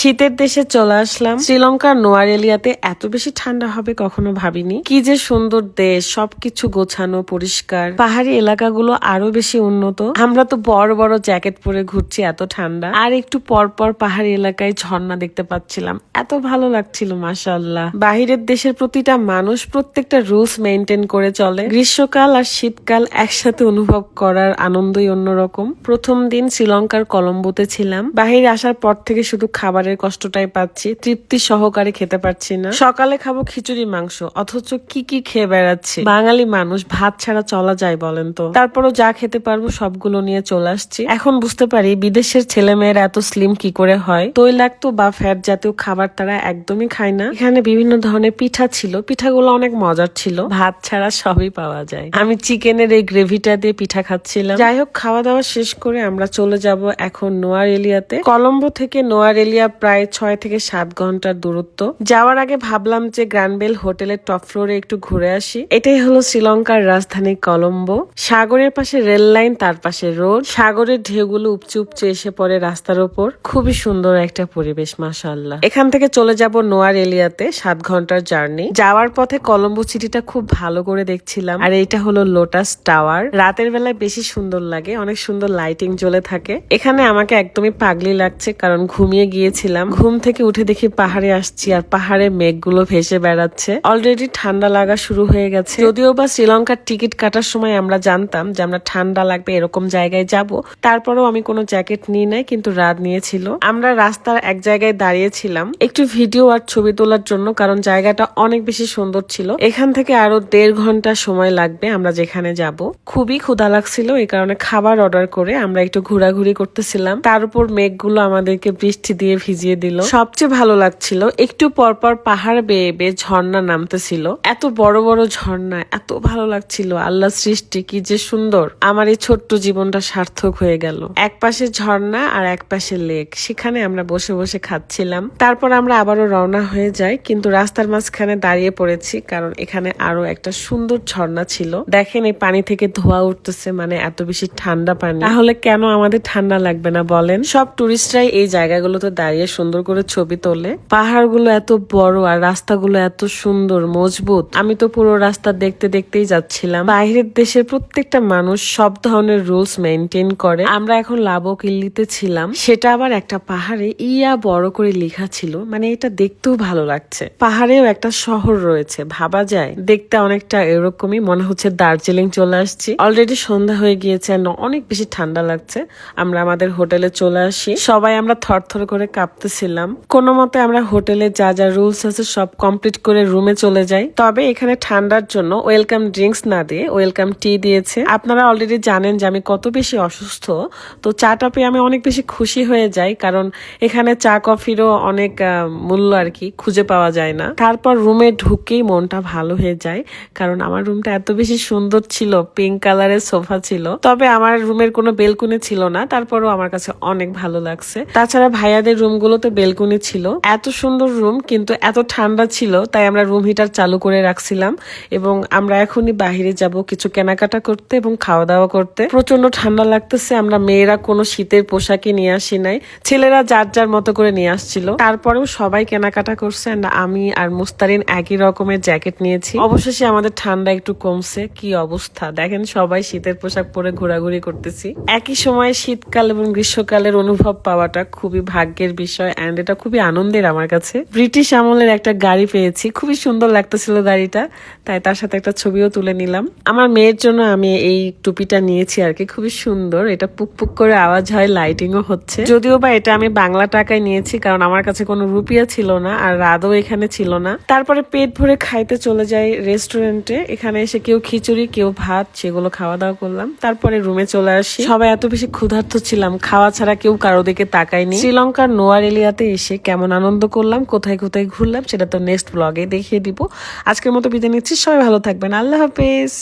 শীতের দেশে চলে আসলাম। শ্রীলঙ্কার নোয়ারেলিয়াতে এত বেশি ঠান্ডা হবে কখনো ভাবিনি। কি যে সুন্দর দেশ, সবকিছু গোছানো পরিষ্কার, পাহাড়ি এলাকাগুলো আরো বেশি উন্নত। আমরা তো বড় বড় জ্যাকেট পরে ঘুরছি, এত ঠান্ডা। আর একটু পর পর পাহাড়ি এলাকায় ঝর্ণা দেখতে পাচ্ছিলাম, এত ভালো লাগছিল মাশাআল্লাহ। বাহিরের দেশের প্রতিটা মানুষ প্রত্যেকটা রুলস মেনটেন করে চলে। গ্রীষ্মকাল আর শীতকাল একসাথে অনুভব করার আনন্দই অন্যরকম। প্রথম দিন শ্রীলঙ্কার কলম্বোতে ছিলাম। বাহিরে আসার পর থেকে শুধু খাবারের কষ্টটাই পাচ্ছি, তৃপ্তি সহকারে খেতে পারছি না। সকালে খাবো খিচুড়ি মাংস, অথচ কি কি খেয়ে বেড়াচ্ছি। বাঙালি মানুষ ভাত ছাড়া চলা যায় বলেন তো? তারপরও যা খেতে পারবো সবগুলো নিয়ে চলে আসছি। এখন বুঝতে পারি বিদেশের ছেলে মেয়েরা এত স্লিম কি করে হয়। তৈলাক্ত বা ফ্যাট জাতীয় খাবার তারা একদমই খায় না। এখানে বিভিন্ন ধরনের পিঠা ছিল, পিঠাগুলো অনেক মজার ছিল। ভাত ছাড়া সবই পাওয়া যায়। আমি চিকেনের এই গ্রেভিটা দিয়ে পিঠা খাচ্ছিলাম। যাই হোক, খাওয়া দাওয়া শেষ করে আমরা চলে যাব এখন নোয়ারেলিয়াতে। কলম্বো থেকে নোয়ারেলিয়া প্রায় 6 থেকে 7 ঘন্টার দূরত্ব। যাওয়ার আগে ভাবলাম যে গ্র্যান্ডবেল হোটেলের টপ ফ্লোরে একটু ঘুরে আসি। এটাই হলো শ্রীলঙ্কার রাজধানী কলম্বো। সাগরের পাশে রেল লাইন, তার পাশে রোড। সাগরের ঢেউগুলো উপচে উপচে এসে পড়ে রাস্তার উপর। খুবই সুন্দর একটা পরিবেশ মাশাআল্লাহ। এখান থেকে চলে যাব নোয়ারেলিয়াতে, 7 ঘন্টার জার্নি। যাওয়ার পথে কলম্বো সিটিটা খুব ভালো করে দেখছিলাম। আর এইটা হলো লোটাস টাওয়ার। রাতের বেলায় বেশি সুন্দর লাগে, অনেক সুন্দর লাইটিং জ্বলে থাকে। এখানে আমাকে একদমই পাগলি লাগছে, কারণ ঘুমিয়ে গিয়েছিলাম। ঘুম থেকে উঠে দেখি পাহাড়ে আসছি, আর পাহাড়ে মেঘগুলো ভেসে বেড়াচ্ছে। অলরেডি ঠান্ডা লাগা শুরু হয়ে গেছে। যদিও বা শ্রীলঙ্কার টিকিট কাটার সময় আমরা জানতাম যে আমরা ঠান্ডা লাগবে এরকম জায়গায় যাব, তারপরেও আমি কোনো জ্যাকেট নিই নাই, কিন্তু রাত নিয়েছিল। আমরা রাস্তার এক জায়গায় দাঁড়িয়েছিলাম একটু ভিডিও আর ছবি তোলার জন্য, কারণ জায়গাটা অনেক বেশি সুন্দর ছিল। এখান থেকে আরো 1.5 ঘন্টা সময় লাগবে আমরা যেখানে যাব। খুবই ক্ষুধা লাগছিল, এই কারণে খাবার অর্ডার করে আমরা একটু ঘোরাঘুরি করতেছিলাম। তার উপর মেঘগুলো আমাদেরকে বৃষ্টি দিয়ে ভিজিয়ে দিল। সবচেয়ে ভালো লাগছিল একটু পরপর পাহাড় বেয়ে বেয়ে ঝর্ণা নামতেছিল। এত বড় বড় ঝর্ণা, এত ভালো লাগছিল। আল্লাহ সৃষ্টি কি যে সুন্দর। আমার এই ছোট্ট জীবনটা সার্থক হয়ে গেল। এক পাশে ঝর্ণা আর এক পাশে লেক, সেখানে আমরা বসে বসে খাচ্ছিলাম। তারপর আমরা আবারও রওনা হয়ে যাই, কিন্তু রাস্তার মাঝখানে দাঁড়িয়ে পড়েছি, কারণ এখানে আরো একটা সুন্দর ঝর্ণা ছিল। দেখেন এই পানি থেকে ধোয়া উঠতেছে, মানে এত বেশি ঠান্ডা পানি। তাহলে কেন আমাদের ঠান্ডা লাগবে না বলেন? সব টুরিস্টরাই এই জায়গাগুলোতে দাঁড়িয়ে সুন্দর করে ছবি তোলে। পাহাড়গুলো এত বড় আর রাস্তাগুলো এত সুন্দর মজবুত। আমি তো পুরো রাস্তা দেখতে দেখতেই যাচ্ছিলাম। বাইরের দেশের প্রত্যেকটা মানুষ সব ধরনের রুলস মেনটেন করে। আমরা এখন লাবকিল্লিতে ছিলাম, সেটা আবার একটা পাহাড়ে ইয়া বড় করে লেখা ছিল, মানে এটা দেখতেও ভালো লাগছে। পাহাড়েও একটা শহর রয়েছে, ভাবা যায়। দেখতে অনেকটা এরকমই মনে হচ্ছে দার্জিলিং চলে আসছি। অলরেডি সন্ধ্যা হয়ে গিয়েছে, অনেক বেশি ঠান্ডা লাগছে। আমরা আমাদের হোটেলে চলে আসি। সবাই আমরা থরথর করে কাঁপতেছিলাম। কোনো মতে আমরা হোটেলে যা যা রুলস আছে সব কমপ্লিট করে রুমে চলে যাই। তবে এখানে ঠান্ডার জন্য ওয়েলকাম ড্রিঙ্কস না দিয়ে ওয়েলকাম টি দিয়েছে। আপনারা অলরেডি জানেন যে আমি কত বেশি অসুস্থ, তো চাটা পেয়ে আমি অনেক বেশি খুশি হয়ে যাই, কারণ এখানে চা কফিরও অনেক মূল্য আর কি খুঁজে পাওয়া যায় না। তারপর রুমে ঢুকেই মনটা ভালো হয়ে যায়, কারণ আমার রুমটা এত বেশি সুন্দর ছিল। পিঙ্ক কালারের সোফা ছিল, তবে আমার রুমের কোনো বেলকুনি ছিল না। তারপরও আমার কাছে অনেক ভালো লাগছে। তাছাড়া ভাইয়াদের রুমগুলোতে বেলকুনি ছিল। এত সুন্দর রুম, কিন্তু এত ঠান্ডা ছিল, তাই আমরা রুম হিটার চালু করে রাখছিলাম। এবং আমরা এখনই বাহিরে যাব কিছু কেনাকাটা করতে এবং খাওয়া দাওয়া করতে। প্রচন্ড ঠান্ডা লাগতেছে। আমরা মেয়েরা কোনো শীতের পোশাকই নিয়ে আসি নাই, ছেলেরা যার যার মতো করে নিয়ে আসছিল। তারপরেও সবাই কেনাকাটা করছে। আমি আর মুস্তারিন একই রকমের জ্যাকেট নিয়েছি। অবশেষে আমাদের ঠান্ডা একটু কমছে। কি অবস্থা দেখেন, সবাই শীতের পোশাক পরে ঘোরাঘুরি করতেছি। একই সময় শীতকাল এবং গ্রীষ্মকালের অনুভব পাওয়াটা খুবই ভাগ্যের বিষয়, এন্ড এটা খুবই আনন্দের আমার কাছে। ব্রিটিশ আমলের একটা গাড়ি পেয়েছি, খুবই সুন্দর লাগতেছিল গাড়িটা, তাই তার সাথে একটা ছবিও তুলে নিলাম। আমার মেয়ের জন্য আমি এই টুপিটা নিয়েছি আর কি, খুবই সুন্দর। এটা পুক করে আওয়াজ হয়, লাইটিংও হচ্ছে। যদিও বা এটা আমি বাংলা টাকায় নিয়েছি, কারণ আমার কাছে কোনো রুপিয়া ছিল না, আর রাতও এখানে ছিল না। তারপরে পেট ভরে খাইতে চলে যাই রেস্টুরেন্টে। এখানে এসে কেউ খিচুড়ি কেউ ভাত, সেগুলো খাওয়া দাওয়া করলাম। তারপরে রুমে চলে আসি। সবাই এত বেশি ক্ষুধার্ত ছিলাম, খাওয়া ছাড়া কেউ কারো দিকে তাকায়নি। শ্রীলঙ্কার নোয়ারেলিয়াতে এসে কেমন আনন্দ করলাম, কোথায় কোথায় ঘুরলাম, সেটা তো নেক্সট ব্লগে দেখিয়ে দিব। আজকের মতো বিদায় নিচ্ছি। সবাই ভালো থাকবেন। আল্লাহ হাফেজ।